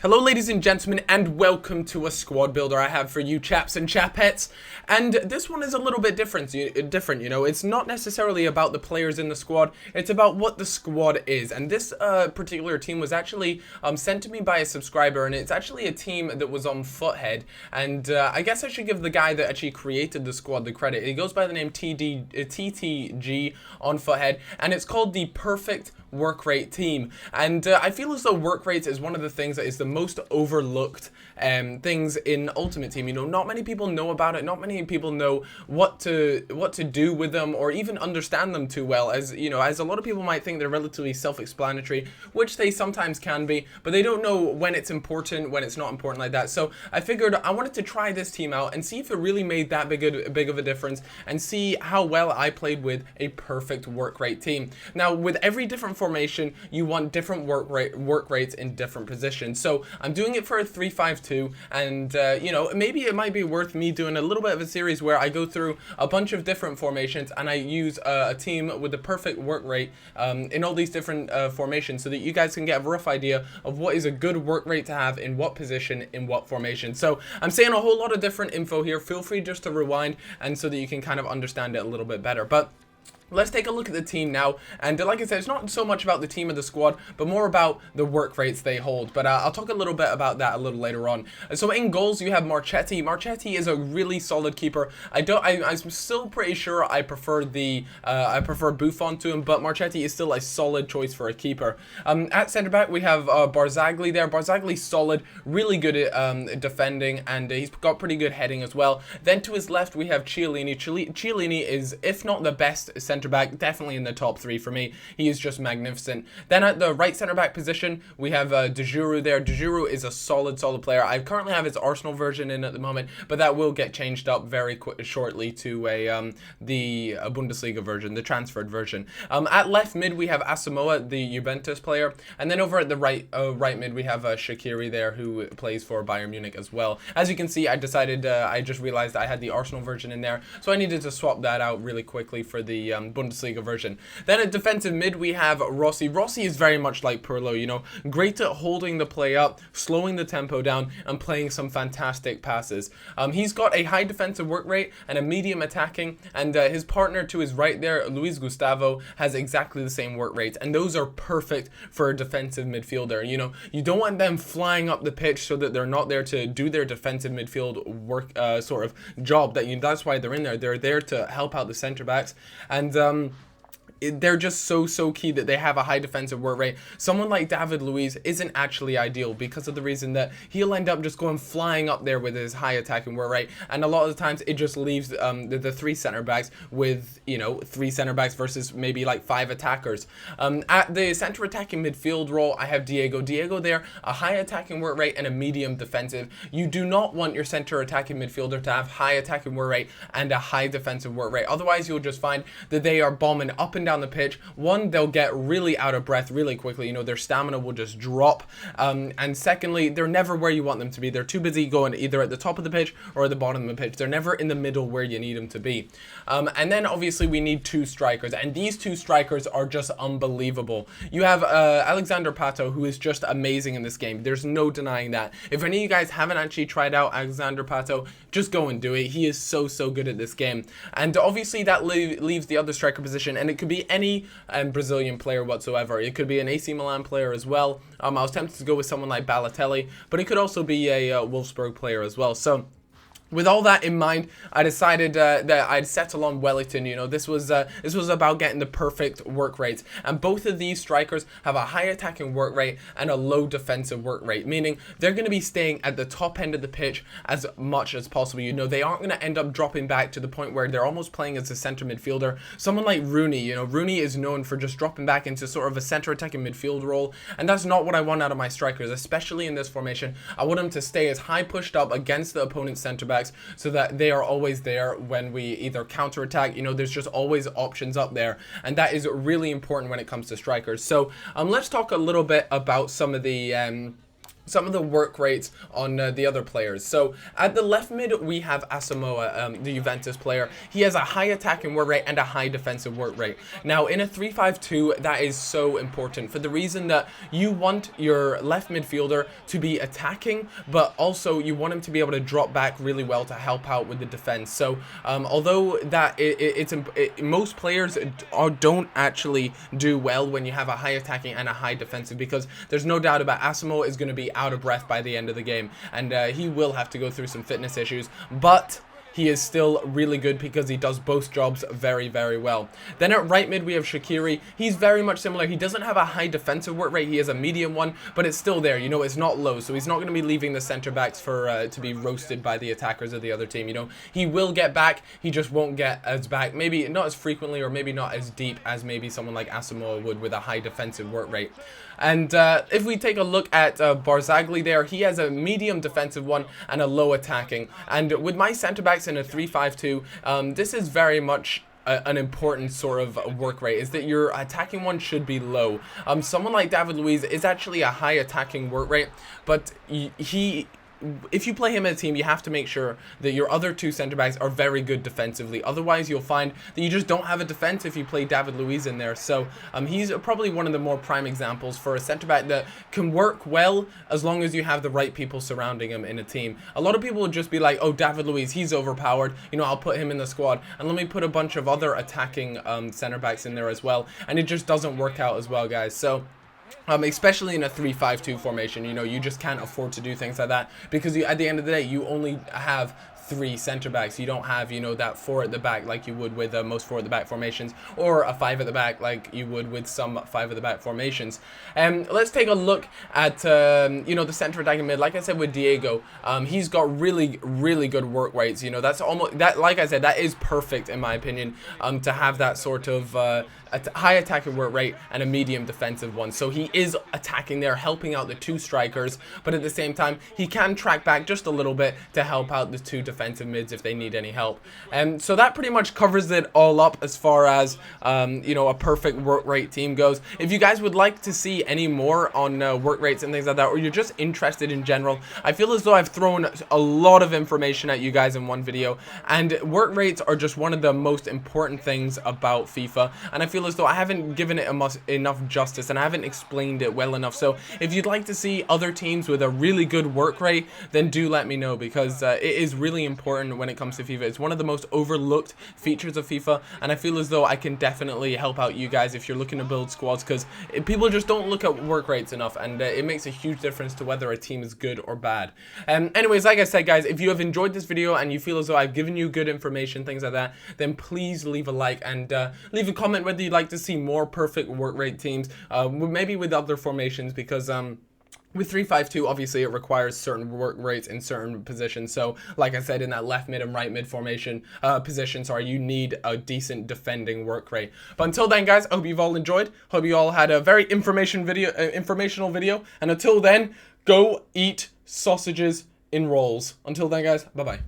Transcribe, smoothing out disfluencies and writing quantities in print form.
Hello ladies and gentlemen, and welcome to a squad builder I have for you chaps and chapettes. And this one is a little bit different, you know. It's not necessarily about the players in the squad, it's about what the squad is. And this particular team was actually sent to me by a subscriber, and it's actually a team that was on Foothead. And I guess I should give the guy that actually created the squad the credit. He goes by the name TTG on Foothead, and it's called the Perfect Work Rate Team. And I feel as though work rates is one of the things that is the most overlooked things in Ultimate Team. You know, not many people know about it. Not many people know what to do with them, or even understand them too well. As you know, as a lot of people might think they're relatively self-explanatory, which they sometimes can be, but they don't know when it's important, when it's not important like that. So I figured I wanted to try this team out and see if it really made that big of a difference, and see how well I played with a perfect work rate team. Now, with every different formation, you want different work rates in different positions. So I'm doing it for a 3-5-2, and you know, maybe it might be worth me doing a little bit of a series where I go through a bunch of different formations and I use a team with the perfect work rate in all these different formations, so that you guys can get a rough idea of what is a good work rate to have in what position, in what formation. So I'm saying a whole lot of different info here. Feel free just to rewind, and so that you can kind of understand it a little bit better. But let's take a look at the team now, and like I said, it's not so much about the team of the squad, but more about the work rates they hold. But I'll talk a little bit about that a little later on. So in goals, you have Marchetti. Marchetti is a really solid keeper. I'm still pretty sure I prefer Buffon to him, but Marchetti is still a solid choice for a keeper. At centre back, we have Barzagli there. Barzagli's solid, really good at defending, and he's got pretty good heading as well. Then to his left, we have Chiellini. Chiellini is, if not the best centre back, definitely in the top 3 for me. He is just magnificent. Then at the right centre back position, we have De Juru there. De Juru is a solid player. I currently have his Arsenal version in at the moment, but that will get changed up very shortly to the Bundesliga version, the transferred version. At left mid, we have Asamoah, the Juventus player, and then over at the right mid, we have Shaqiri there, who plays for Bayern Munich as well. As you can see, I decided, I just realized I had the Arsenal version in there, so I needed to swap that out really quickly for the Bundesliga version. Then at defensive mid, we have Rossi. Rossi is very much like Pirlo, you know, great at holding the play up, slowing the tempo down, and playing some fantastic passes. He's got a high defensive work rate and a medium attacking, and his partner to his right there, Luis Gustavo, has exactly the same work rates, and those are perfect for a defensive midfielder. You know, you don't want them flying up the pitch so that they're not there to do their defensive midfield work sort of job. That's why they're in there. They're there to help out the center backs, and they're just so key that they have a high defensive work rate. Someone like David Luiz isn't actually ideal, because of the reason that he'll end up just going flying up there with his high attacking work rate, and a lot of the times it just leaves the 3 center backs with, you know, 3 center backs versus maybe like 5 attackers. At the center attacking midfield role, I have Diego there, a high attacking work rate and a medium defensive. You do not want your center attacking midfielder to have high attacking work rate and a high defensive work rate. Otherwise, you'll just find that they are bombing up and down the pitch. One, they'll get really out of breath really quickly, you know, their stamina will just drop, and secondly, they're never where you want them to be. They're too busy going either at the top of the pitch or at the bottom of the pitch. They're never in the middle where you need them to be. And then obviously we need 2 strikers, and these 2 strikers are just unbelievable. You have Alexander Pato, who is just amazing in this game. There's no denying that. If any of you guys haven't actually tried out Alexander Pato, just go and do it. He is so good at this game. And obviously that leaves the other striker position, and it could be any Brazilian player whatsoever. It could be an AC Milan player as well. I was tempted to go with someone like Balotelli, but it could also be a Wolfsburg player as well. So with all that in mind, I decided that I'd settle on Wellington. You know, this was about getting the perfect work rates, and both of these strikers have a high attacking work rate and a low defensive work rate, meaning they're going to be staying at the top end of the pitch as much as possible. You know, they aren't going to end up dropping back to the point where they're almost playing as a center midfielder. Someone like Rooney, you know, Rooney is known for just dropping back into sort of a center attacking midfield role, and that's not what I want out of my strikers, especially in this formation. I want them to stay as high pushed up against the opponent's center back, so that they are always there when we either counterattack. You know, there's just always options up there, and that is really important when it comes to strikers. So let's talk a little bit about some of the some of the work rates on the other players. So at the left mid, we have Asamoah, the Juventus player. He has a high attacking work rate and a high defensive work rate. Now in a 3-5-2, that is so important for the reason that you want your left midfielder to be attacking, but also you want him to be able to drop back really well to help out with the defense. So although that most players don't actually do well when you have a high attacking and a high defensive, because there's no doubt about Asamoah is going to be out of breath by the end of the game, and he will have to go through some fitness issues, but he is still really good because he does both jobs very, very well. Then at right mid, we have Shaqiri. He's very much similar. He doesn't have a high defensive work rate. He has a medium one, but it's still there. You know, it's not low, so he's not going to be leaving the center backs for to be roasted by the attackers of the other team. You know, he will get back. He just won't get as back. Maybe not as frequently, or maybe not as deep as maybe someone like Asamoah would with a high defensive work rate. And if we take a look at Barzagli there, he has a medium defensive one and a low attacking. And with my center backs in a 3-5-2, this is very much an important sort of work rate, is that your attacking one should be low. Someone like David Luiz is actually a high attacking work rate, but if you play him in a team, you have to make sure that your other two center backs are very good defensively. Otherwise, you'll find that you just don't have a defense if you play David Luiz in there. So he's probably one of the more prime examples for a center back that can work well as long as you have the right people surrounding him in a team. A lot of people would just be like, oh, David Luiz, he's overpowered. You know, I'll put him in the squad and let me put a bunch of other attacking center backs in there as well. And it just doesn't work out as well, guys. So especially in a 3-5-2 formation, you know, you just can't afford to do things like that, because at the end of the day, you only have 3 center backs. You don't have, you know, that 4 at the back like you would with most 4 at the back formations, or a 5 at the back like you would with some 5 at the back formations. Let's take a look at you know, the center attacking mid. Like I said with Diego, he's got really good work rates. You know, that's almost that. Like I said, that is perfect in my opinion, to have that sort of a high attacking work rate and a medium defensive one. So he is attacking there, helping out the 2 strikers, but at the same time, he can track back just a little bit to help out the 2 defensive mids if they need any help. So that pretty much covers it all up as far as you know, a perfect work rate team goes. If you guys would like to see any more on work rates and things like that, or you're just interested in general, I feel as though I've thrown a lot of information at you guys in one video, and work rates are just one of the most important things about FIFA, and I feel as though I haven't given it enough justice, and I haven't explained it well enough. So if you'd like to see other teams with a really good work rate, then do let me know, because it is really important when it comes to FIFA. It's one of the most overlooked features of FIFA, and I feel as though I can definitely help out you guys if you're looking to build squads, because people just don't look at work rates enough, and it makes a huge difference to whether a team is good or bad. Anyways, like I said, guys, if you have enjoyed this video and you feel as though I've given you good information, things like that, then please leave a like and leave a comment whether you'd like to see more perfect work rate teams, maybe with other formations, because with 3-5-2, obviously it requires certain work rates in certain positions. So like I said, in that left mid and right mid formation position, you need a decent defending work rate. But until then, guys, I hope you've all enjoyed. Hope you all had a very informational video. And until then, go eat sausages in rolls. Until then, guys, bye bye.